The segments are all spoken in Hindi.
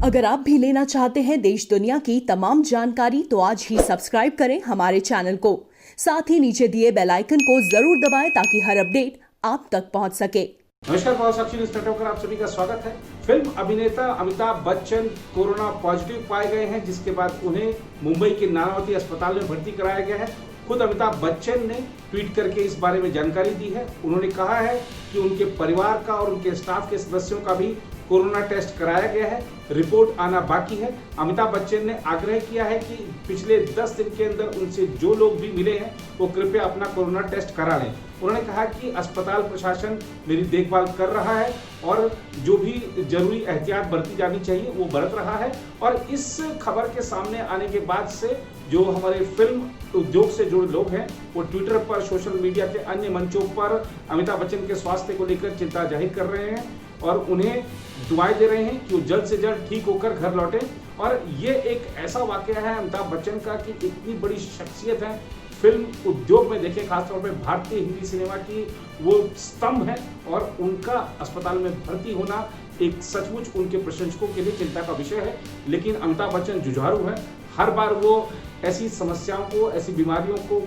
अगर आप भी लेना चाहते हैं देश दुनिया की तमाम जानकारी तो आज ही सब्सक्राइब करें हमारे चैनल को। साथ ही नीचे दिए बेल आइकन को जरूर दबाएं ताकि हर अपडेट आप तक पहुंच सके। नमस्कार, बहुत साक्षी न्यूज़ नेटवर्क पर आप सभी का स्वागत है। फिल्म अभिनेता अमिताभ बच्चन कोरोना पॉजिटिव पाए गए हैं, जिसके बाद उन्हें मुंबई के नानावती अस्पताल में भर्ती कराया गया है। खुद अमिताभ बच्चन ने ट्वीट करके इस बारे में जानकारी दी है। उन्होंने कहा है कि उनके परिवार का और उनके स्टाफ के सदस्यों का भी कोरोना टेस्ट कराया गया है, रिपोर्ट आना बाकी है। अमिताभ बच्चन ने आग्रह किया है कि पिछले 10 दिन के अंदर उनसे जो लोग भी मिले हैं वो कृपया अपना कोरोना टेस्ट करा लें। उन्होंने कहा कि अस्पताल प्रशासन मेरी देखभाल कर रहा है और जो भी जरूरी एहतियात बरती जानी चाहिए वो बरत रहा है। और इस खबर के सामने आने के बाद से जो हमारे फिल्म उद्योग से जुड़े लोग हैं वो ट्विटर पर, सोशल मीडिया के अन्य मंचों पर अमिताभ बच्चन के स्वास्थ्य को लेकर चिंता जाहिर कर रहे हैं और उन्हें दुआएं दे रहे हैं कि वो जल्द से जल्द ठीक होकर घर लौटें। और ये एक ऐसा वाकया है अमिताभ बच्चन का कि इतनी बड़ी शख्सियत है फिल्म उद्योग में, देखें खासतौर पे भारतीय हिंदी सिनेमा की वो स्तंभ है और उनका अस्पताल में भर्ती होना एक सचमुच उनके प्रशंसकों के लिए चिंता का विषय है। लेकिन अमिताभ बच्चन जुझारू है, हर बार वो ऐसी समस्याओं को, ऐसी बीमारियों को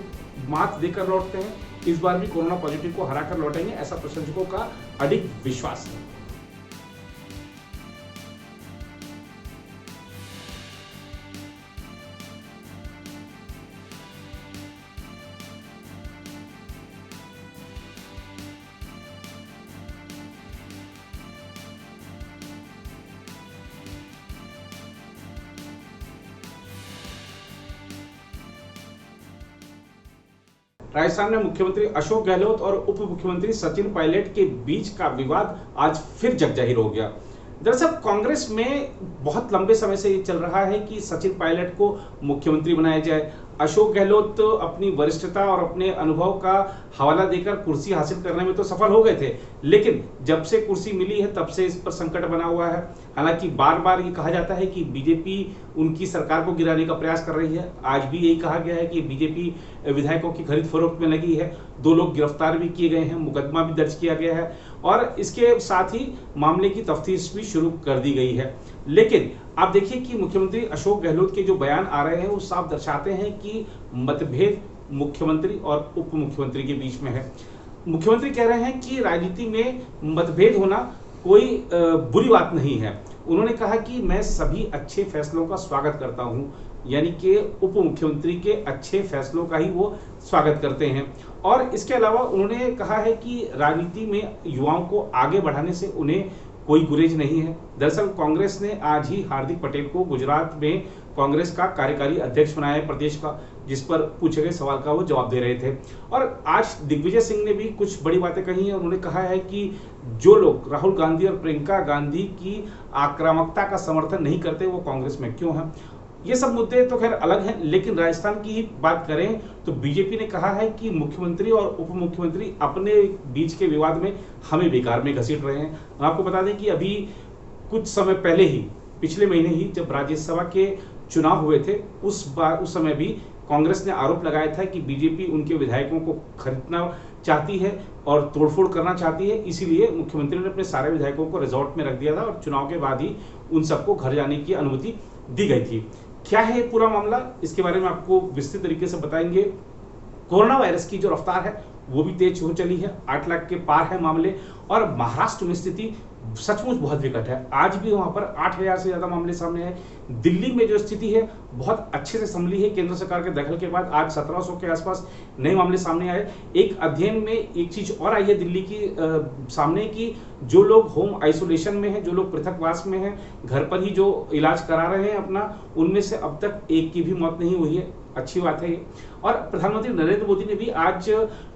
मात देकर लौटते हैं। इस बार भी कोरोना पॉजिटिव को हराकर लौटेंगे, ऐसा प्रशंसकों का अडिग विश्वास है। राजस्थान में मुख्यमंत्री अशोक गहलोत और उप मुख्यमंत्री सचिन पायलट के बीच का विवाद आज फिर जगजाहिर हो गया। दरअसल कांग्रेस में बहुत लंबे समय से ये चल रहा है कि सचिन पायलट को मुख्यमंत्री बनाया जाए। अशोक गहलोत अपनी वरिष्ठता और अपने अनुभव का हवाला देकर कुर्सी हासिल करने में तो सफल हो गए थे, लेकिन जब से कुर्सी मिली है तब से इस पर संकट बना हुआ है। हालांकि बार बार ये कहा जाता है कि बीजेपी उनकी सरकार को गिराने का प्रयास कर रही है। आज भी यही कहा गया है कि बीजेपी विधायकों की खरीद फरोख्त में लगी है। 2 लोग गिरफ्तार भी किए गए हैं, मुकदमा भी दर्ज किया गया है और इसके साथ ही मामले की तफ्तीश भी शुरू कर दी गई है। लेकिन आप देखिए कि मुख्यमंत्री अशोक गहलोत के जो बयान आ रहे हैं वो साफ दर्शाते हैं कि मतभेद मुख्यमंत्री और उप मुख्यमंत्री के बीच में है। मुख्यमंत्री कह रहे हैं कि राजनीति में मतभेद होना कोई बुरी बात नहीं है। उन्होंने कहा कि मैं सभी अच्छे फैसलों का स्वागत करता हूं, यानी कि उप मुख्यमंत्री के अच्छे फैसलों का ही वो स्वागत करते हैं। और इसके अलावा उन्होंने कहा है कि राजनीति में युवाओं को आगे बढ़ाने से उन्हें कोई गुरेज नहीं है। दरअसल कांग्रेस ने आज ही हार्दिक पटेल को गुजरात में कांग्रेस का कार्यकारी अध्यक्ष बनाया है प्रदेश का, जिस पर पूछे गए सवाल का वो जवाब दे रहे थे। और आज दिग्विजय सिंह ने भी कुछ बड़ी बातें कही हैं। उन्होंने कहा है कि जो लोग राहुल गांधी और प्रियंका गांधी की आक्रामकता का समर्थन नहीं करते वो कांग्रेस में क्यों हैं। ये सब मुद्दे तो खैर अलग हैं, लेकिन राजस्थान की ही बात करें तो बीजेपी ने कहा है कि मुख्यमंत्री और उप मुख्यमंत्री अपने बीच के विवाद में हमें बेकार में घसीट रहे हैं। आपको बता दें कि अभी कुछ समय पहले ही, पिछले महीने ही जब राज्यसभा के चुनाव हुए थे, उस समय भी कांग्रेस ने आरोप लगाया था कि बीजेपी उनके विधायकों को खरीदना चाहती है और तोड़फोड़ करना चाहती है। इसीलिए मुख्यमंत्री ने अपने सारे विधायकों को रिजॉर्ट में रख दिया था और चुनाव के बाद ही उन सबको घर जाने की अनुमति दी गई थी। क्या है ये पूरा मामला, इसके बारे में आपको विस्तृत तरीके से बताएंगे। कोरोना वायरस की जो रफ्तार है वो भी तेज हो चली है, 8 लाख के पार है मामले और महाराष्ट्र में स्थिति सचमुच बहुत विकट है। आज भी वहां पर 8000 से ज्यादा मामले सामने आए। दिल्ली में जो स्थिति है बहुत अच्छे से संभली है। केंद्र सरकार के दखल के बाद आज 1700 के आसपास नए मामले सामने आए। एक अध्ययन में एक चीज और आई है दिल्ली की सामने की जो लोग होम आइसोलेशन में हैं, जो लोग पृथकवास में हैं, घर पर ही जो इलाज करा रहे हैं अपना, उनमें से अब तक एक की भी मौत नहीं हुई है। अच्छी बात है ये। और प्रधानमंत्री नरेंद्र मोदी ने भी आज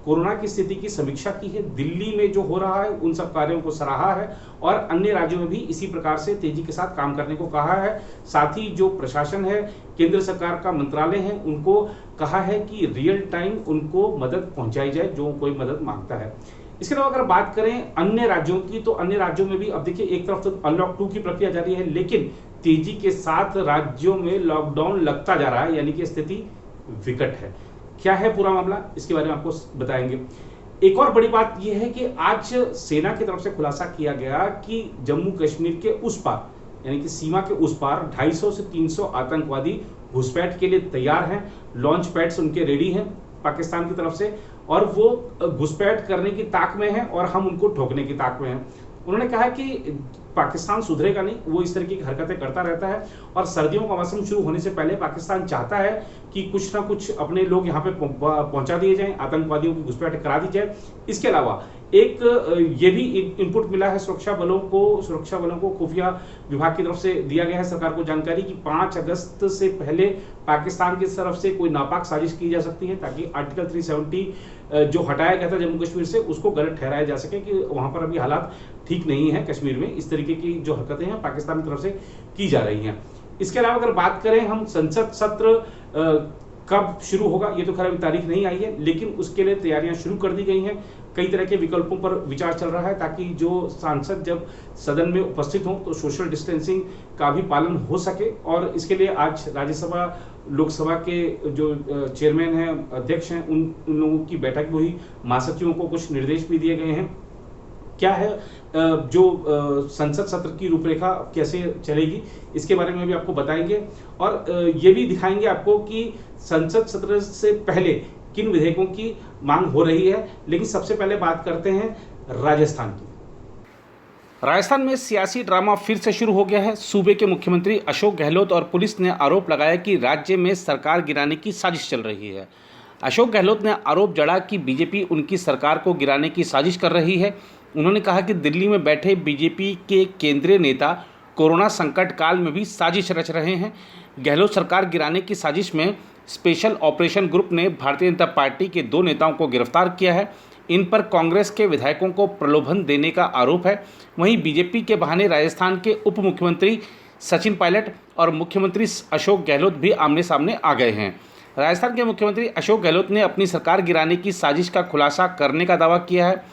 कोरोना की स्थिति की समीक्षा की है। दिल्ली में जो हो रहा है उन सब कार्यों को सराहा है और अन्य राज्यों में भी इसी प्रकार से तेजी के साथ काम करने को कहा है। साथ ही जो प्रशासन है, केंद्र सरकार का मंत्रालय है, उनको कहा है कि रियल टाइम उनको मदद पहुंचाई जाए जो कोई मदद मांगता है। इसके अलावा अगर बात करें अन्य राज्यों की, तो अन्य राज्यों में भी अब देखिए एक तरफ तो अनलॉक 2 की प्रक्रिया जारी है, लेकिन तेजी के साथ राज्यों में लॉकडाउन लगता जा रहा है, यानी कि स्थिति विकट है। क्या है पूरा मामला, इसके बारे में आपको बताएंगे। एक और बड़ी बात यह है कि आज सेना की तरफ से खुलासा किया गया कि जम्मू कश्मीर के उस पार यानी कि सीमा के उस पार 250 से 300 आतंकवादी घुसपैठ के लिए तैयार हैं। लॉन्च पैड्स उनके रेडी हैं पाकिस्तान की तरफ से, और वो घुसपैठ करने की ताक में हैं और हम उनको ठोकने की ताक में हैं। उन्होंने कहा कि पाकिस्तान सुधरेगा नहीं, वो इस तरीके की हरकतें करता रहता है, और सर्दियों का मौसम शुरू होने से पहले पाकिस्तान चाहता है कि कुछ ना कुछ अपने लोग यहाँ पे पहुंचा दिए जाएं, आतंकवादियों की घुसपैठ करा दी जाए। इसके अलावा एक ये भी इनपुट मिला है सुरक्षा बलों को खुफिया विभाग की तरफ से दिया गया है सरकार को जानकारी कि 5 अगस्त से पहले पाकिस्तान की तरफ से कोई नापाक साजिश की जा सकती है, ताकि आर्टिकल 370 जो हटाया गया था जम्मू कश्मीर से, उसको गलत ठहराया जा सके कि वहां पर अभी हालात ठीक नहीं है कश्मीर में। इस तरीके की जो हरकतें हैं पाकिस्तान की तरफ से की जा रही हैं। इसके अलावा अगर बात करें हम संसद सत्र कब शुरू होगा, ये तो खैर अभी तारीख नहीं आई है, लेकिन उसके लिए तैयारियां शुरू कर दी गई हैं। कई तरह के विकल्पों पर विचार चल रहा है, ताकि जो सांसद जब सदन में उपस्थित हों तो सोशल डिस्टेंसिंग का भी पालन हो सके। और इसके लिए आज राज्यसभा लोकसभा के जो चेयरमैन हैं, अध्यक्ष हैं, उन लोगों की बैठक हुई, महासचिवों को कुछ निर्देश भी दिए गए हैं। क्या है जो संसद सत्र की रूपरेखा कैसे चलेगी, इसके बारे में भी आपको बताएंगे, और ये भी दिखाएंगे आपको कि संसद सत्र से पहले किन विधेयकों की मांग हो रही है। लेकिन सबसे पहले बात करते हैं राजस्थान की। राजस्थान में सियासी ड्रामा फिर से शुरू हो गया है। सूबे के मुख्यमंत्री अशोक गहलोत और पुलिस ने आरोप लगाया कि राज्य में सरकार गिराने की साजिश चल रही है। अशोक गहलोत ने आरोप जड़ा कि बीजेपी उनकी सरकार को गिराने की साजिश कर रही है। उन्होंने कहा कि दिल्ली में बैठे बीजेपी के केंद्रीय नेता कोरोना संकट काल में भी साजिश रच रहे हैं। गहलोत सरकार गिराने की साजिश में स्पेशल ऑपरेशन ग्रुप ने भारतीय जनता पार्टी के 2 नेताओं को गिरफ्तार किया है। इन पर कांग्रेस के विधायकों को प्रलोभन देने का आरोप है। वहीं बीजेपी के बहाने राजस्थान के उप मुख्यमंत्री सचिन पायलट और मुख्यमंत्री अशोक गहलोत भी आमने सामने आ गए हैं। राजस्थान के मुख्यमंत्री अशोक गहलोत ने अपनी सरकार गिराने की साजिश का खुलासा करने का दावा किया है।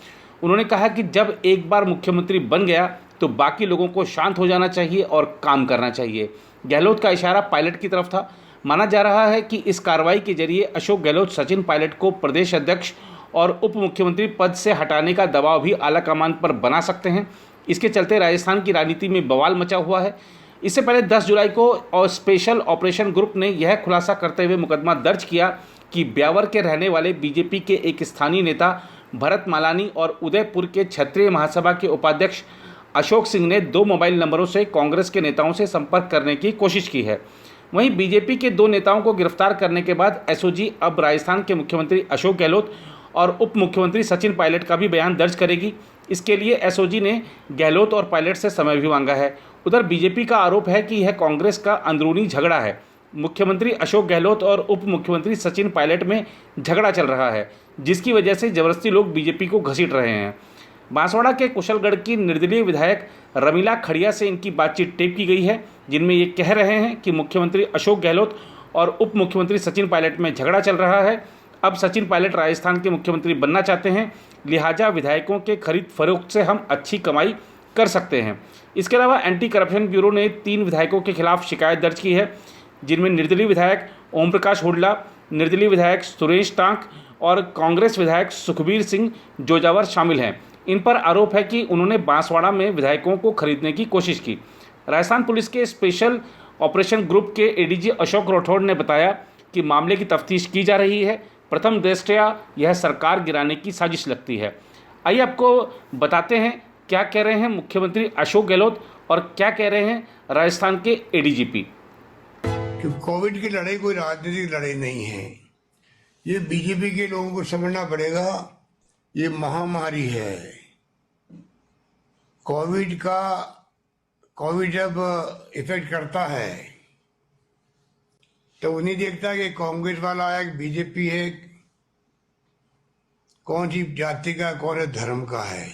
उन्होंने कहा कि जब एक बार मुख्यमंत्री बन गया तो बाकी लोगों को शांत हो जाना चाहिए और काम करना चाहिए। गहलोत का इशारा पायलट की तरफ था। माना जा रहा है कि इस कार्रवाई के जरिए अशोक गहलोत सचिन पायलट को प्रदेश अध्यक्ष और उप मुख्यमंत्री पद से हटाने का दबाव भी आलाकमान पर बना सकते हैं। इसके चलते राजस्थान की राजनीति में बवाल मचा हुआ है। इससे पहले 10 जुलाई को और स्पेशल ऑपरेशन ग्रुप ने यह खुलासा करते हुए मुकदमा दर्ज किया कि ब्यावर के रहने वाले बीजेपी के एक स्थानीय नेता भरत मालानी और उदयपुर के क्षत्रिय महासभा के उपाध्यक्ष अशोक सिंह ने 2 मोबाइल नंबरों से कांग्रेस के नेताओं से संपर्क करने की कोशिश की है। वहीं बीजेपी के 2 नेताओं को गिरफ्तार करने के बाद एसओजी अब राजस्थान के मुख्यमंत्री अशोक गहलोत और उप मुख्यमंत्री सचिन पायलट का भी बयान दर्ज करेगी। इसके लिए एसओजी ने गहलोत और पायलट से समय भी मांगा है। उधर बीजेपी का आरोप है कि यह कांग्रेस का अंदरूनी झगड़ा है। मुख्यमंत्री अशोक गहलोत और उप मुख्यमंत्री सचिन पायलट में झगड़ा चल रहा है, जिसकी वजह से जबरदस्ती लोग बीजेपी को घसीट रहे हैं। बांसवाड़ा के कुशलगढ़ की निर्दलीय विधायक रमीला खड़िया से इनकी बातचीत टेप की गई है, जिनमें ये कह रहे हैं कि मुख्यमंत्री अशोक गहलोत और उप मुख्यमंत्री सचिन पायलट में झगड़ा चल रहा है। अब सचिन पायलट राजस्थान के मुख्यमंत्री बनना चाहते हैं, लिहाजा विधायकों के खरीद फरोख्त से हम अच्छी कमाई कर सकते हैं। इसके अलावा एंटी करप्शन ब्यूरो ने 3 विधायकों के खिलाफ शिकायत दर्ज की है, जिनमें निर्दलीय विधायक ओम प्रकाश हुडला, निर्दलीय विधायक सुरेश टांक और कांग्रेस विधायक सुखबीर सिंह जोजावर शामिल हैं। इन पर आरोप है कि उन्होंने बांसवाड़ा में विधायकों को खरीदने की कोशिश की। राजस्थान पुलिस के स्पेशल ऑपरेशन ग्रुप के एडीजी अशोक राठौड़ ने बताया कि मामले की तफ्तीश की जा रही है। प्रथम दृष्टया यह सरकार गिराने की साजिश लगती है। आइए आपको बताते हैं क्या कह रहे हैं मुख्यमंत्री अशोक गहलोत और क्या कह रहे हैं राजस्थान के एडीजीपी। कोविड की लड़ाई कोई राजनीतिक लड़ाई नहीं है। ये बीजेपी के लोगों को समझना पड़ेगा, ये महामारी है। कोविड जब इफेक्ट करता है तो वो नहीं देखता कि कांग्रेस वाला है, बीजेपी है, कौन सी जाति का, कौन से धर्म का है।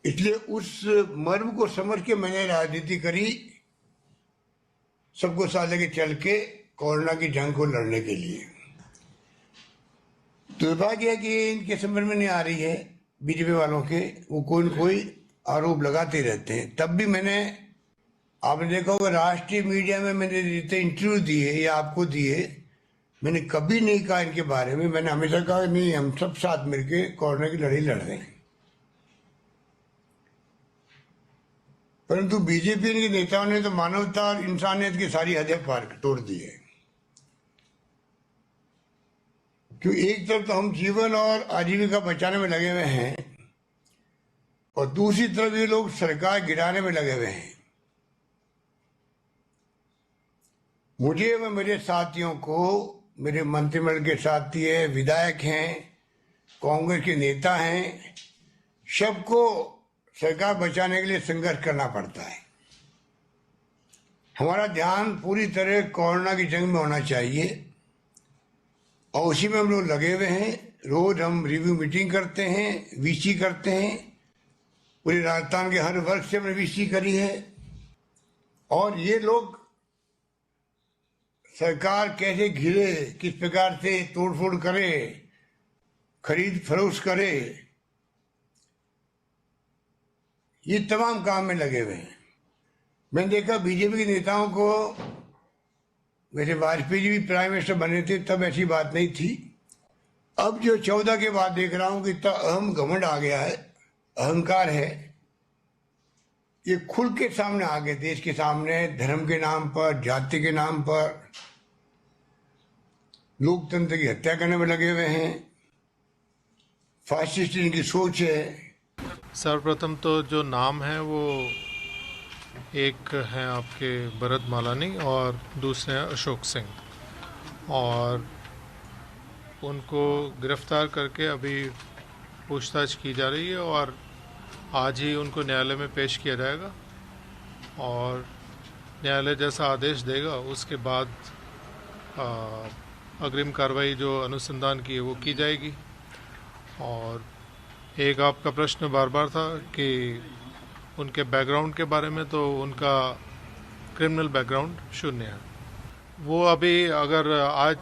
इसलिए उस मर्म को समझ के मैंने राजनीति करी, सबको साथ लेके चल के कोरोना की जंग को लड़ने के लिए। दुर्भाग्य है कि इनके समझ में नहीं आ रही है बीजेपी वालों के, वो कोई न कोई आरोप लगाते रहते हैं। तब भी मैंने, आपने देखा होगा राष्ट्रीय मीडिया में मैंने जितने इंटरव्यू दिए या आपको दिए, मैंने कभी नहीं कहा इनके बारे में। मैंने हमेशा कहा नहीं, हम सब साथ मिलके कोरोना की लड़ाई लड़ रहे हैं। परंतु बीजेपी के नेताओं ने तो मानवता और इंसानियत की सारी हदें पार तोड़ दी है। क्योंकि एक तरफ तो हम जीवन और आजीविका बचाने में लगे हुए हैं और दूसरी तरफ ये लोग सरकार गिराने में लगे हुए हैं। मुझे व मेरे साथियों को, मेरे मंत्रिमंडल के साथी हैं, विधायक हैं, कांग्रेस के नेता हैं, सबको सरकार बचाने के लिए संघर्ष करना पड़ता है। हमारा ध्यान पूरी तरह कोरोना की जंग में होना चाहिए और उसी में हम लोग लगे हुए हैं। रोज हम रिव्यू मीटिंग करते हैं, वीसी करते हैं। पूरे राजस्थान के हर वर्ग से हमने वीसी करी है और ये लोग सरकार कैसे घिरे, किस प्रकार से तोड़फोड़ करे, खरीद फरोख्त करे, ये तमाम काम में लगे हुए हैं। मैंने देखा बीजेपी के नेताओं को, वैसे वाजपेयी जी भी प्राइम मिनिस्टर बने थे तब ऐसी बात नहीं थी। अब जो 14 के बाद देख रहा हूं कि इतना अहम घमंड आ गया है, अहंकार है, ये खुल के सामने आ गए। देश के सामने धर्म के नाम पर, जाति के नाम पर लोकतंत्र की हत्या करने में लगे हुए हैं। फासिस्ट इनकी सोच है। सर्वप्रथम तो जो नाम है वो एक हैं आपके भरत मालानी और दूसरे हैं अशोक सिंह, और उनको गिरफ्तार करके अभी पूछताछ की जा रही है और आज ही उनको न्यायालय में पेश किया जाएगा और न्यायालय जैसा आदेश देगा उसके बाद अग्रिम कार्रवाई जो अनुसंधान की है वो की जाएगी। और एक आपका प्रश्न बार बार था कि उनके बैकग्राउंड के बारे में, तो उनका क्रिमिनल बैकग्राउंड शून्य है। वो अभी अगर आज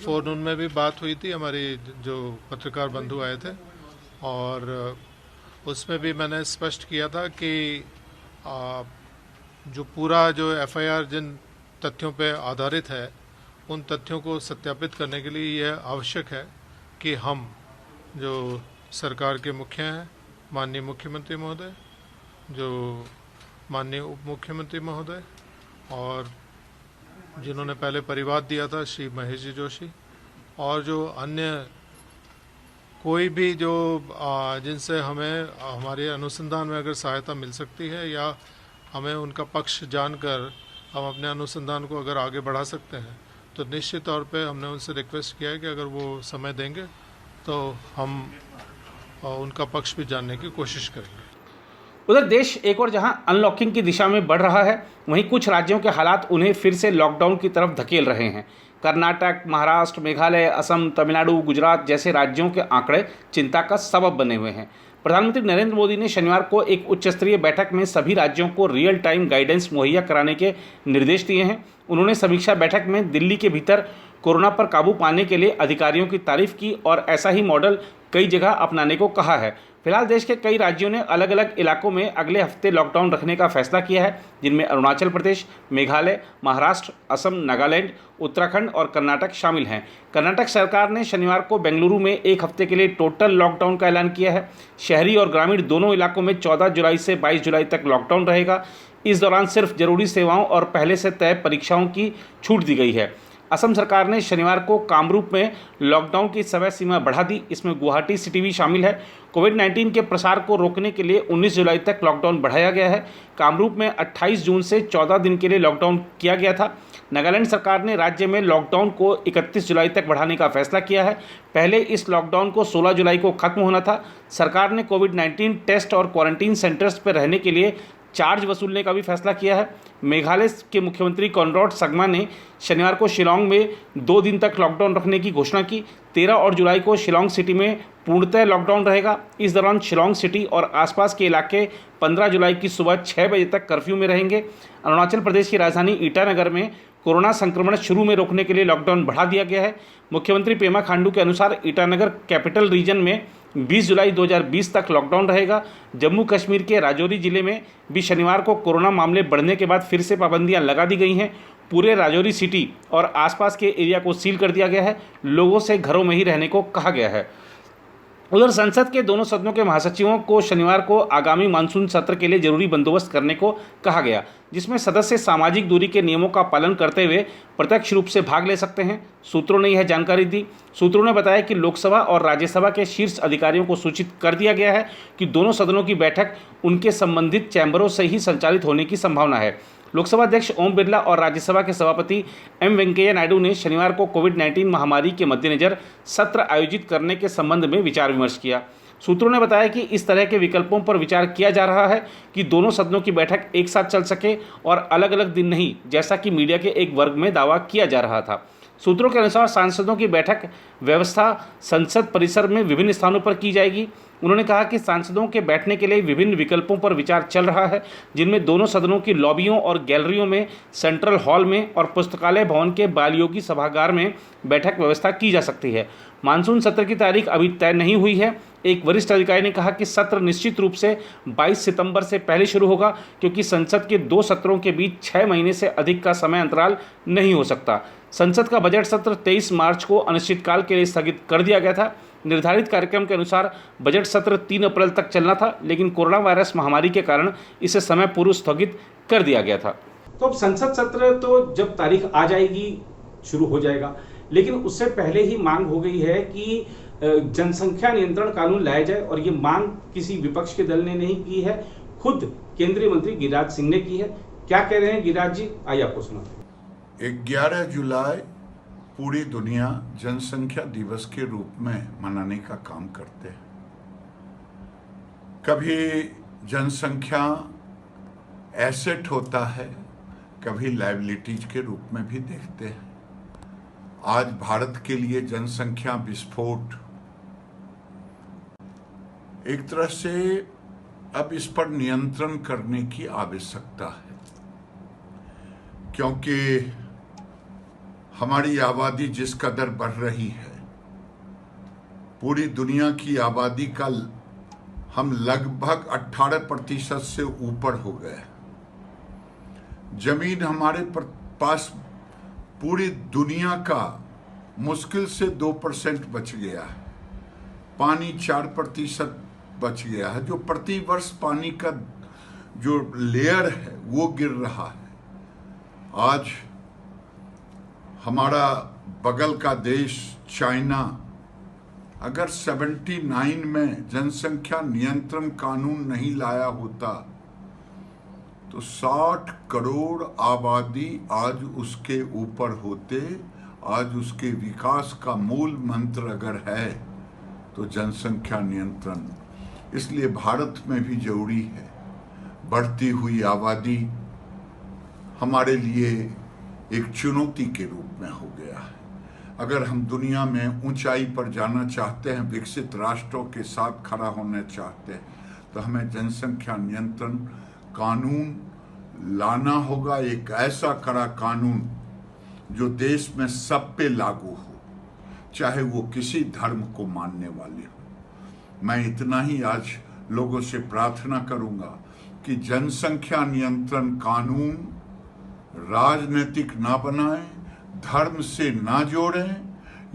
फोन में भी बात हुई थी, हमारी जो पत्रकार बंधु आए थे, और उसमें भी मैंने स्पष्ट किया था कि जो पूरा जो एफआईआर जिन तथ्यों पे आधारित है उन तथ्यों को सत्यापित करने के लिए यह आवश्यक है कि हम जो सरकार के मुखिया हैं, माननीय मुख्यमंत्री महोदय, जो माननीय उप मुख्यमंत्री महोदय, और जिन्होंने पहले परिवाद दिया था श्री महेश जी जोशी, और जो अन्य कोई भी जो जिनसे हमें हमारे अनुसंधान में अगर सहायता मिल सकती है या हमें उनका पक्ष जानकर हम अपने अनुसंधान को अगर आगे बढ़ा सकते हैं, तो निश्चित तौर पे हमने उनसे रिक्वेस्ट किया है कि अगर वो समय देंगे तो हम उनका पक्ष भी जानने की कोशिश करेंगे। उधर देश एक और जहां अनलॉकिंग की दिशा में बढ़ रहा है, वहीं कुछ राज्यों के हालात उन्हें फिर से लॉकडाउन की तरफ धकेल रहे हैं। कर्नाटक, महाराष्ट्र, मेघालय, असम, तमिलनाडु, गुजरात जैसे राज्यों के आंकड़े चिंता का सबब बने हुए हैं। प्रधानमंत्री नरेंद्र मोदी ने शनिवार को एक उच्च स्तरीय बैठक में सभी राज्यों को रियल टाइम गाइडेंस मुहैया कराने के निर्देश दिए हैं। उन्होंने समीक्षा बैठक में दिल्ली के भीतर कोरोना पर काबू पाने के लिए अधिकारियों की तारीफ की और ऐसा ही मॉडल कई जगह अपनाने को कहा है। फिलहाल देश के कई राज्यों ने अलग अलग इलाकों में अगले हफ्ते लॉकडाउन रखने का फैसला किया है, जिनमें अरुणाचल प्रदेश, मेघालय, महाराष्ट्र, असम, नागालैंड, उत्तराखंड और कर्नाटक शामिल हैं। कर्नाटक सरकार ने शनिवार को बेंगलुरु में एक हफ्ते के लिए टोटल लॉकडाउन का ऐलान किया है। शहरी और ग्रामीण दोनों इलाकों में 14 जुलाई से 22 जुलाई तक लॉकडाउन रहेगा। इस दौरान सिर्फ जरूरी सेवाओं और पहले से तय परीक्षाओं की छूट दी गई है। असम सरकार ने शनिवार को कामरूप में लॉकडाउन की समय सीमा बढ़ा दी। इसमें गुवाहाटी सिटी भी शामिल है। कोविड-19 के प्रसार को रोकने के लिए 19 जुलाई तक लॉकडाउन बढ़ाया गया है। कामरूप में 28 जून से 14 दिन के लिए लॉकडाउन किया गया था। नागालैंड सरकार ने राज्य में लॉकडाउन को 31 जुलाई तक बढ़ाने का फैसला किया है। पहले इस लॉकडाउन को 16 जुलाई को खत्म होना था। सरकार ने कोविड-19 टेस्ट और क्वारंटीन सेंटर्स पर रहने के लिए चार्ज वसूलने का भी फैसला किया है। मेघालय के मुख्यमंत्री कॉनराड संगमा ने शनिवार को शिलांग में 2 दिन तक लॉकडाउन रखने की घोषणा की। 13 और जुलाई को शिलांग सिटी में पूर्णतः लॉकडाउन रहेगा। इस दौरान शिलांग सिटी और आसपास के इलाके 15 जुलाई की सुबह 6 बजे तक कर्फ्यू में रहेंगे। अरुणाचल प्रदेश की राजधानी ईटानगर में कोरोना संक्रमण शुरू में रोकने के लिए लॉकडाउन बढ़ा दिया गया है। मुख्यमंत्री पेमा खांडू के अनुसार ईटानगर कैपिटल रीजन में 20 जुलाई 2020 तक लॉकडाउन रहेगा। जम्मू कश्मीर के राजौरी जिले में भी शनिवार को कोरोना मामले बढ़ने के बाद फिर से पाबंदियां लगा दी गई हैं। पूरे राजौरी सिटी और आसपास के एरिया को सील कर दिया गया है। लोगों से घरों में ही रहने को कहा गया है। उधर संसद के दोनों सदनों के महासचिवों को शनिवार को आगामी मानसून सत्र के लिए जरूरी बंदोबस्त करने को कहा गया, जिसमें सदस्य सामाजिक दूरी के नियमों का पालन करते हुए प्रत्यक्ष रूप से भाग ले सकते हैं। सूत्रों ने यह जानकारी दी। सूत्रों ने बताया कि लोकसभा और राज्यसभा के शीर्ष अधिकारियों को सूचित कर दिया गया है कि दोनों सदनों की बैठक उनके संबंधित चैम्बरों से ही संचालित होने की संभावना है। लोकसभा अध्यक्ष ओम बिरला और राज्यसभा के सभापति एम वेंकैया नायडू ने शनिवार को कोविड-19 महामारी के मद्देनजर सत्र आयोजित करने के संबंध में विचार विमर्श किया। सूत्रों ने बताया कि इस तरह के विकल्पों पर विचार किया जा रहा है कि दोनों सदनों की बैठक एक साथ चल सके और अलग अलग दिन नहीं, जैसा कि मीडिया के एक वर्ग में दावा किया जा रहा था। सूत्रों के अनुसार सांसदों की बैठक व्यवस्था संसद परिसर में विभिन्न स्थानों पर की जाएगी। उन्होंने कहा कि सांसदों के बैठने के लिए विभिन्न विकल्पों पर विचार चल रहा है, जिनमें दोनों सदनों की लॉबियों और गैलरियों में, सेंट्रल हॉल में और पुस्तकालय भवन के बालयोगी सभागार में बैठक व्यवस्था की जा सकती है। मानसून सत्र की तारीख अभी तय नहीं हुई है। एक वरिष्ठ अधिकारी ने कहा कि सत्र निश्चित रूप से 22 सितंबर से पहले शुरू होगा, क्योंकि संसद के 2 सत्रों के बीच 6 महीने से अधिक का समय अंतराल नहीं हो सकता। संसद का बजट सत्र 23 मार्च को अनिश्चितकाल के लिए स्थगित कर दिया गया था। निर्धारित कार्यक्रम के अनुसार बजट सत्र 3 अप्रैल तक चलना था, लेकिन कोरोना वायरस महामारी के कारण इसे समय पूर्व स्थगित कर दिया गया था। तो अब संसद सत्र तो जब तारीख आ जाएगी शुरू हो जाएगा, लेकिन उससे पहले ही मांग हो गई है कि जनसंख्या नियंत्रण कानून लाया जाए, और ये मांग किसी विपक्ष के दल ने नहीं की है, खुद केंद्रीय मंत्री गिरिराज सिंह ने की है। क्या कह रहे हैं गिरिराज जी, आइए आपको सुनाते हैं। 11 जुलाई पूरी दुनिया जनसंख्या दिवस के रूप में मनाने का काम करते हैं। कभी जनसंख्या एसेट होता है, कभी लायबिलिटीज के रूप में भी देखते हैं। आज भारत के लिए जनसंख्या विस्फोट एक तरह से अब इस पर नियंत्रण करने की आवश्यकता है, क्योंकि हमारी आबादी जिस कदर बढ़ रही है, पूरी दुनिया की आबादी का हम लगभग 18% से ऊपर हो गए। जमीन हमारे पास पूरी दुनिया का मुश्किल से 2% बच गया है। पानी 4% बच गया है। जो प्रति वर्ष पानी का जो लेयर है वो गिर रहा है। आज हमारा बगल का देश चाइना अगर 79 में जनसंख्या नियंत्रण कानून नहीं लाया होता तो 60 करोड़ आबादी आज उसके ऊपर होते। आज उसके विकास का मूल मंत्र अगर है तो जनसंख्या नियंत्रण, इसलिए भारत में भी जरूरी है। बढ़ती हुई आबादी हमारे लिए एक चुनौती के रूप में हो गया है। अगर हम दुनिया में ऊंचाई पर जाना चाहते हैं, विकसित राष्ट्रों के साथ खड़ा होना चाहते हैं, तो हमें जनसंख्या नियंत्रण कानून लाना होगा। एक ऐसा कड़ा कानून जो देश में सब पे लागू हो, चाहे वो किसी धर्म को मानने वाले हो। मैं इतना ही आज लोगों से प्रार्थना करूंगा कि जनसंख्या नियंत्रण कानून राजनीतिक ना बनाएं, धर्म से ना जोड़ें।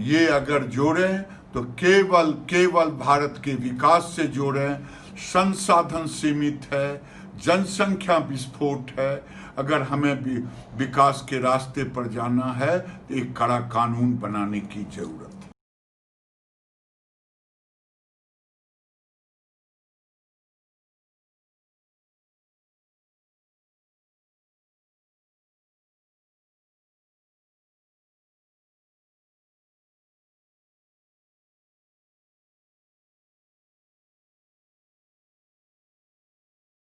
ये अगर जोड़ें तो केवल भारत के विकास से जोड़ें। संसाधन सीमित है, जनसंख्या विस्फोट है। अगर हमें भी विकास के रास्ते पर जाना है तो एक कड़ा कानून बनाने की जरूरत